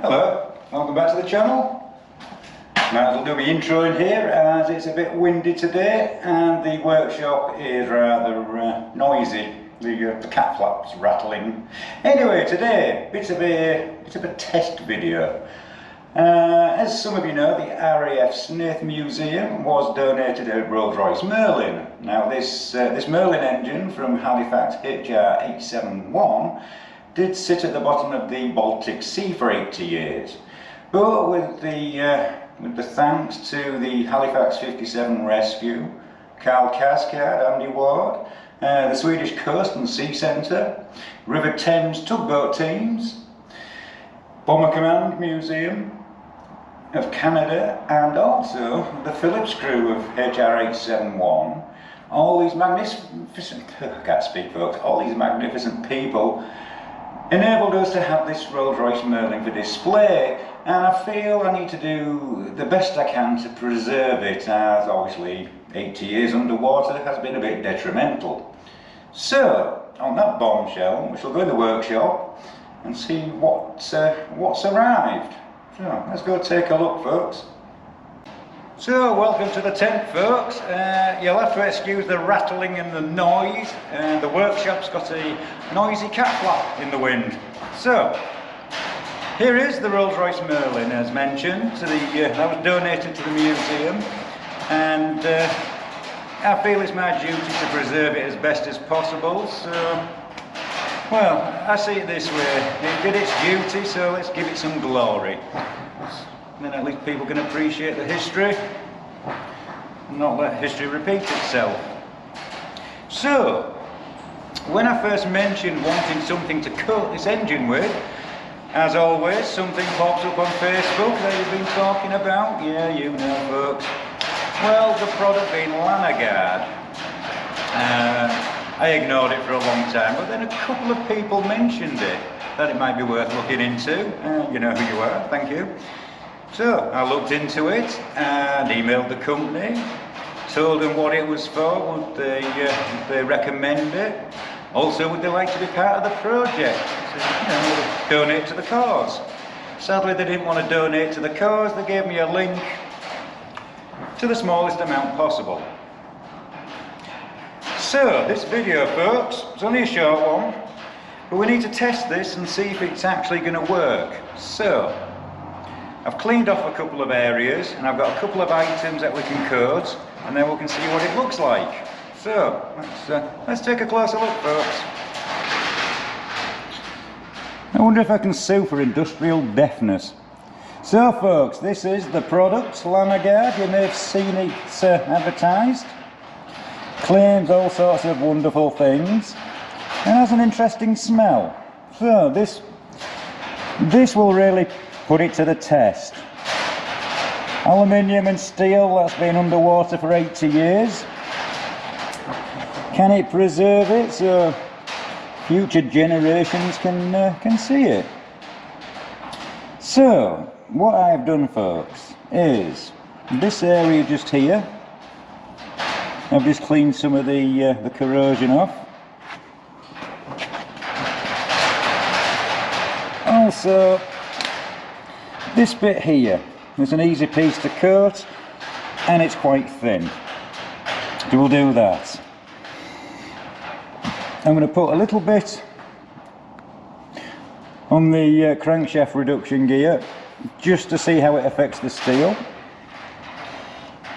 Hello, welcome back to the channel. Might as well do my intro in here as it's a bit windy today and the workshop is rather noisy. The cat flaps rattling. Anyway, today bit of a test video. As some of you know, the RAF Smith Museum was donated a Rolls Royce Merlin. Now this Merlin engine from Halifax HR871 did sit at the bottom of the Baltic Sea for 80 years. But with the thanks to the Halifax 57 Rescue, Carl Cascade, Andy Ward, the Swedish Coast and Sea Centre, River Thames tugboat teams, Bomber Command Museum of Canada, and also the Phillips crew of HR871, all these magnificent, I can't speak folks, all these magnificent people enabled us to have this Rolls Royce Merlin for display, and I feel I need to do the best I can to preserve it, as obviously 80 years underwater has been a bit detrimental. So, on that bombshell, we shall go in the workshop and see what's arrived. So, let's go take a look, folks. So, welcome to the tent, folks. You'll have to excuse the rattling and the noise. The workshop's got a noisy cat flap in the wind. So, here is the Rolls Royce Merlin, as mentioned. That was donated to the museum, and I feel it's my duty to preserve it as best as possible. So, well, I see it this way. It did its duty, so let's give it some glory. Then at least people can appreciate the history and not let history repeat itself. So, when I first mentioned wanting something to coat this engine with, as always, something pops up on Facebook that you've been talking about. Yeah, you know, folks. Well, the product being Lanoguard. I ignored it for a long time, but then a couple of people mentioned it, that it might be worth looking into. You know who you are, thank you. So I looked into it and emailed the company, told them what it was for, would they recommend it, also would they like to be part of the project, so, you know, donate to the cause. Sadly they didn't want to donate to the cause, they gave me a link to the smallest amount possible. So this video, folks, it's only a short one, but we need to test this and see if it's actually going to work. So I've cleaned off a couple of areas and I've got a couple of items that we can coat, and then we can see what it looks like. So let's take a closer look, folks. I wonder if I can sue for industrial deafness. So folks, this is the product, Lanoguard. You may have seen it advertised. Claims all sorts of wonderful things and has an interesting smell. So this will really put it to the test. Aluminium and steel that's been underwater for 80 years. Can it preserve it so future generations can see it? So what I've done, folks, is this area just here, I've just cleaned some of the corrosion off. Also, this bit here is an easy piece to coat and it's quite thin. So we'll do that. I'm going to put a little bit on the crankshaft reduction gear just to see how it affects the steel.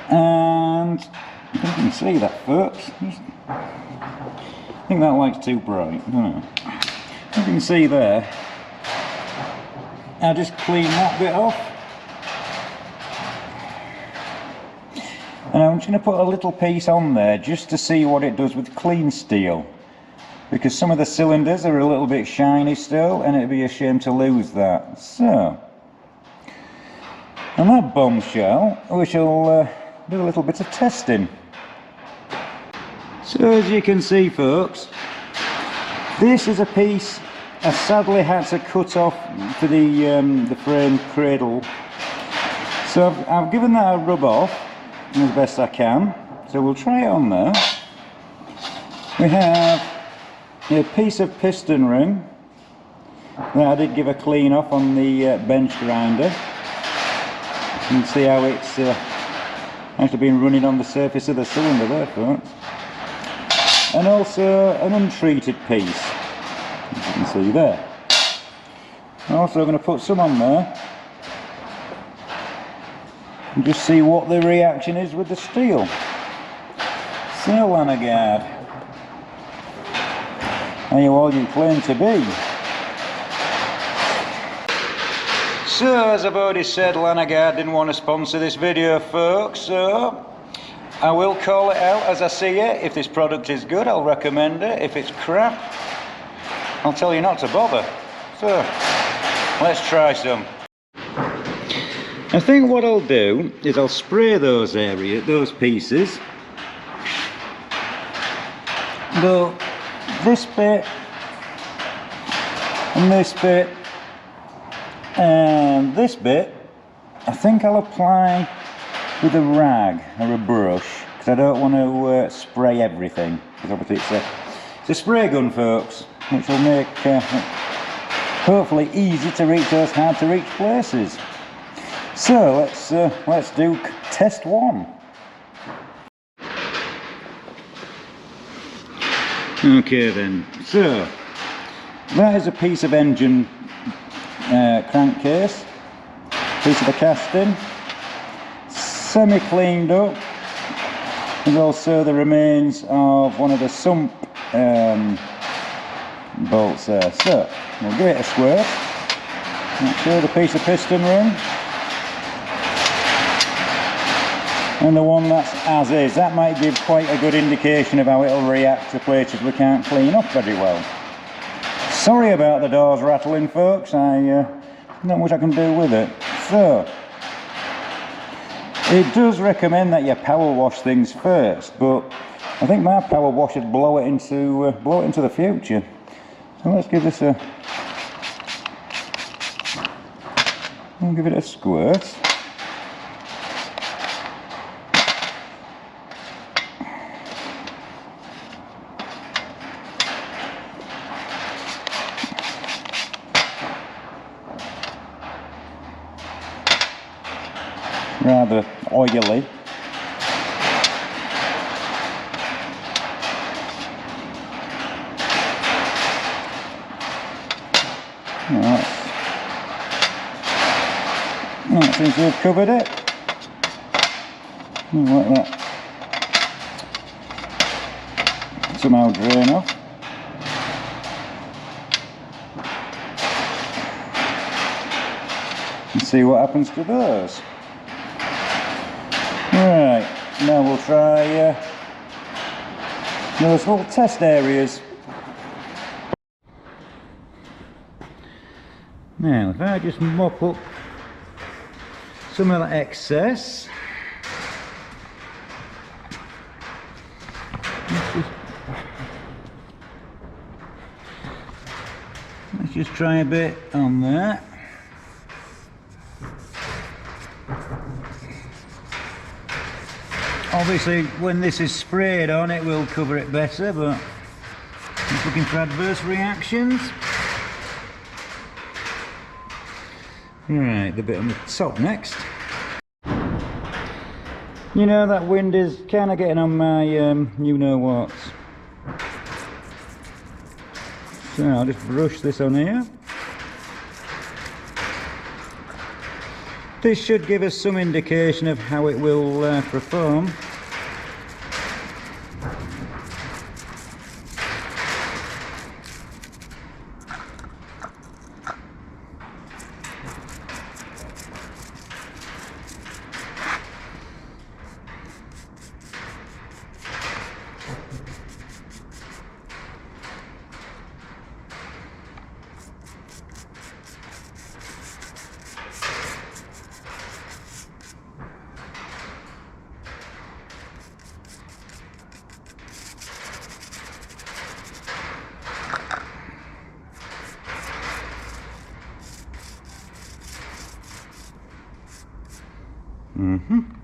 And you can see that, folks. I think that light's too bright. You can see there. I'll just clean that bit off. And I'm just going to put a little piece on there just to see what it does with clean steel. Because some of the cylinders are a little bit shiny still, and it'd be a shame to lose that. So, on that bombshell, we shall do a little bit of testing. So as you can see, folks, this is a piece I sadly had to cut off for the frame cradle. So I've given that a rub off as best I can. So we'll try it on there. We have a piece of piston ring Now I did give a clean off on the bench grinder. You can see how it's actually been running on the surface of the cylinder there, folks. And also an untreated piece, as you can see there. I'm also going to put some on there and just see what the reaction is with the steel. So, Lanoguard, are you all you claim to be? So, as I've already said, Lanoguard didn't want to sponsor this video, folks, so I will call it out as I see it. If this product is good, I'll recommend it. If it's crap, I'll tell you not to bother. So, let's try some. I think what I'll do is I'll spray those pieces. But this bit and this bit and this bit, I think I'll apply with a rag or a brush, because I don't want to spray everything, because obviously it's a spray gun, folks, which will make hopefully easy to reach those hard to reach places. So let's do test one. Okay then, so that is a piece of engine crankcase, piece of the casting, semi cleaned up. There's also the remains of one of the sump bolts there. So we'll give it a squirt. Make sure the piece of piston ring. And the one that's as is, that might give quite a good indication of how it'll react to places we can't clean up very well. Sorry about the doors rattling, folks, not much I can do with it. So, it does recommend that you power wash things first, but I think my power wash would blow it into the future. So let's give this I'll give it a squirt. Rather oily. That seems to have covered it. Let that somehow drain off. And see what happens to those. Right, now we'll try those little test areas. Now, if I just mop up some of that excess, let's just try a bit on there. Obviously, when this is sprayed on, it will cover it better, but just looking for adverse reactions. Right, the bit on the top next. You know, that wind is kind of getting on my you-know-what. So I'll just brush this on here. This should give us some indication of how it will perform.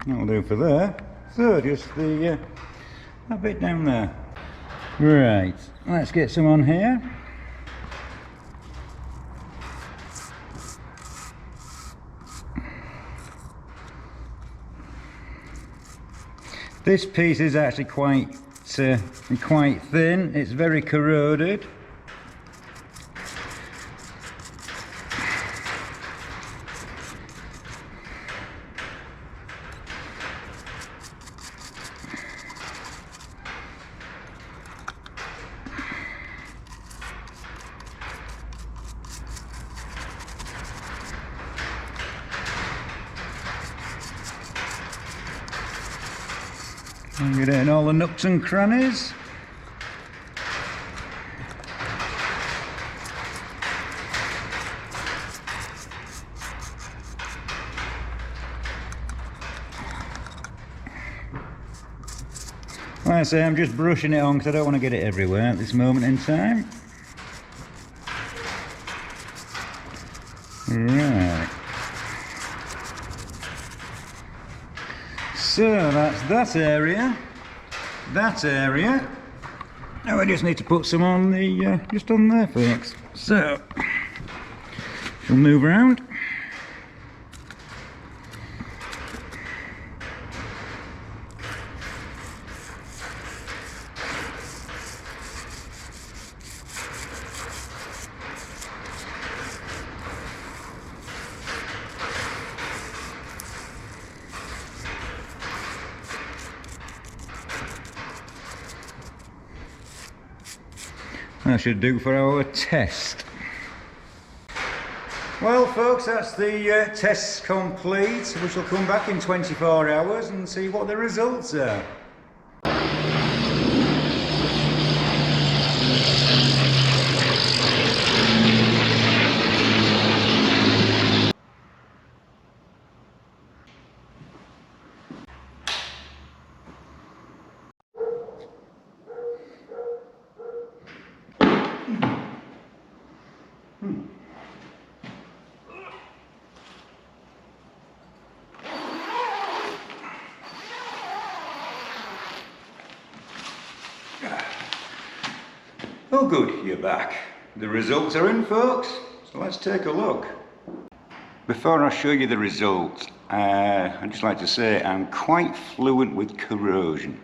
That'll do for there. So just the that bit down there. Right, let's get some on here. This piece is actually quite thin. It's very corroded. And get it in all the nooks and crannies. Like I say, I'm just brushing it on because I don't want to get it everywhere at this moment in time. Right. So that's that area. That area. Now I just need to put some on the, just on there, folks. So, we'll move around. That should do for our test. Well folks, that's the test complete. We shall come back in 24 hours and see what the results are. Oh good, you're back. The results are in, folks, so let's take a look. Before I show you the results, I'd just like to say I'm quite fluent with corrosion.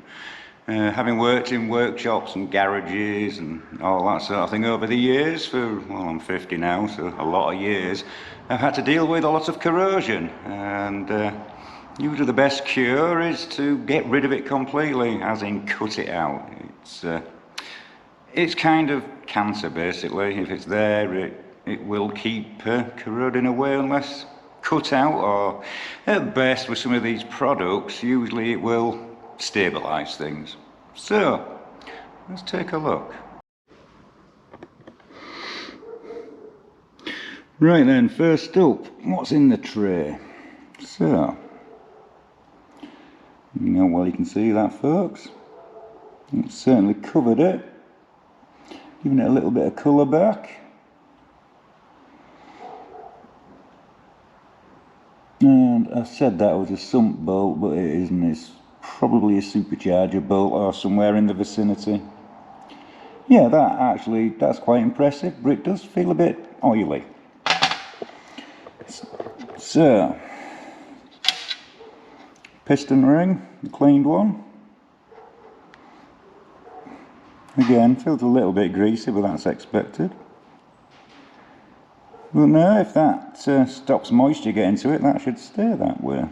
Having worked in workshops and garages and all that sort of thing over the years, for, well, I'm 50 now, so a lot of years, I've had to deal with a lot of corrosion, and usually the best cure is to get rid of it completely, as in cut it out. It's kind of cancer, basically. If it's there, it will keep corroding away unless cut out, or at best with some of these products, usually it will stabilise things. So, let's take a look. Right then, first up, what's in the tray? So, well, you can see that, folks. It's certainly covered it, giving it a little bit of colour back. And I said that was a sump bolt, but it isn't. It's probably a supercharger bolt or somewhere in the vicinity. Yeah, that's quite impressive, but it does feel a bit oily. So, piston ring, the cleaned one. Again, feels a little bit greasy, but that's expected. But no, if that stops moisture getting to it, that should stay that way.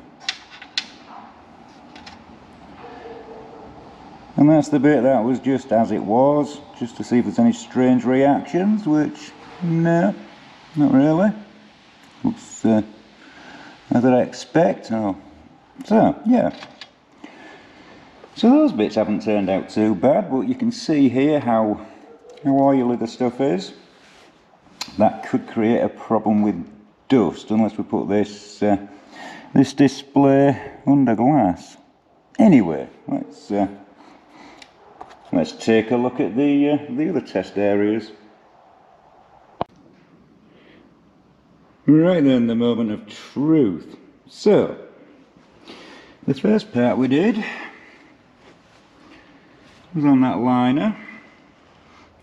And that's the bit that was just as it was, just to see if there's any strange reactions, which, no, not really. Looks as I'd expect. Oh. So, yeah. So those bits haven't turned out too bad, but you can see here how oily the stuff is. That could create a problem with dust unless we put this this display under glass. Anyway, let's take a look at the other test areas. Right then, the moment of truth. So, the first part we did was on that liner.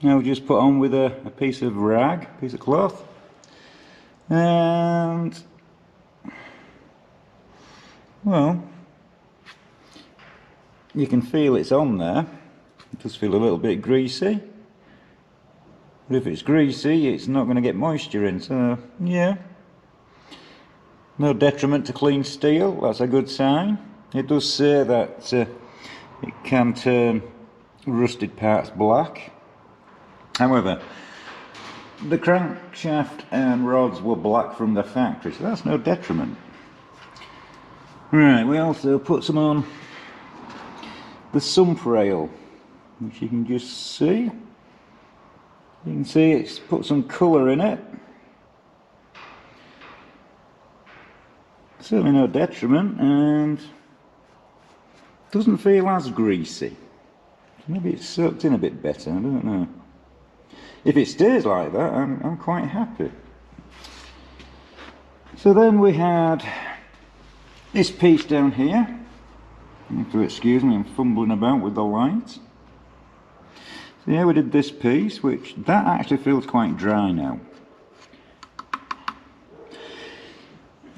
Now we just put on with a piece of rag, piece of cloth, and well, you can feel it's on there. It does feel a little bit greasy. But if it's greasy, it's not going to get moisture in, so yeah. No detriment to clean steel, that's a good sign. It does say that it can turn rusted parts black. However, the crankshaft and rods were black from the factory, so that's no detriment. Right, we also put some on the sump rail, which you can just see. You can see it's put some colour in it. Certainly no detriment, and doesn't feel as greasy. Maybe it's soaked in a bit better, I don't know. If it stays like that, I'm quite happy. So then we had this piece down here. You have to excuse me, I'm fumbling about with the light. So yeah, we did this piece, which that actually feels quite dry now.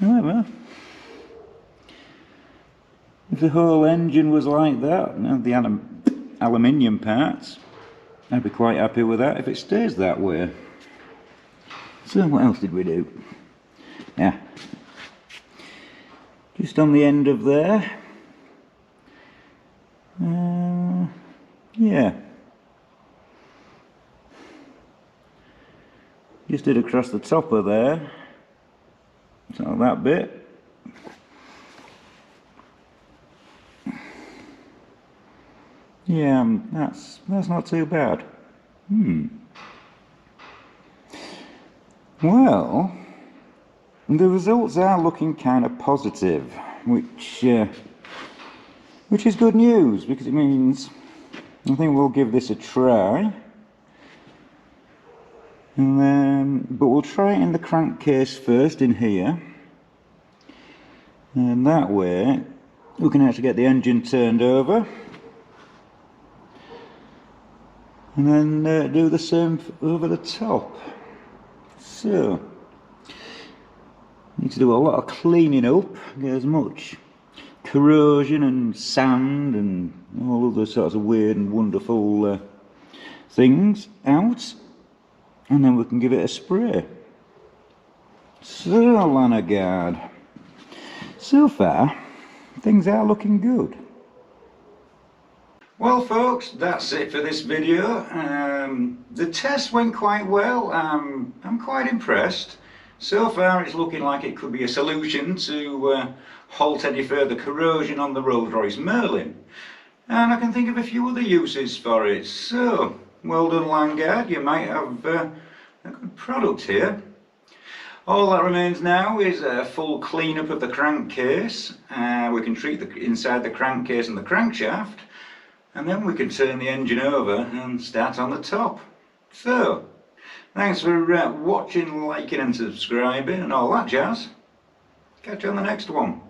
However, if the whole engine was like that, and the aluminium parts, I'd be quite happy with that if it stays that way. So what else did we do? Yeah, just on the end of there. Yeah, just did across the top of there. So that bit. Yeah, that's not too bad. Well, the results are looking kind of positive, which is good news, because it means I think we'll give this a try. And then, but we'll try it in the crankcase first in here, and that way we can actually get the engine turned over. And then do the same over the top. So, need to do a lot of cleaning up, get as much corrosion and sand and all other sorts of weird and wonderful things out, and then we can give it a spray. So, Lanoguard, so far things are looking good. Well folks, that's it for this video. The test went quite well. I'm quite impressed. So far it's looking like it could be a solution to halt any further corrosion on the Rolls Royce Merlin. And I can think of a few other uses for it. So, well done Lanoguard, you might have a good product here. All that remains now is a full clean-up of the crankcase. We can treat inside the crankcase and the crankshaft. And then we can turn the engine over and start on the top. So, thanks for watching, liking and subscribing and all that jazz. Catch you on the next one.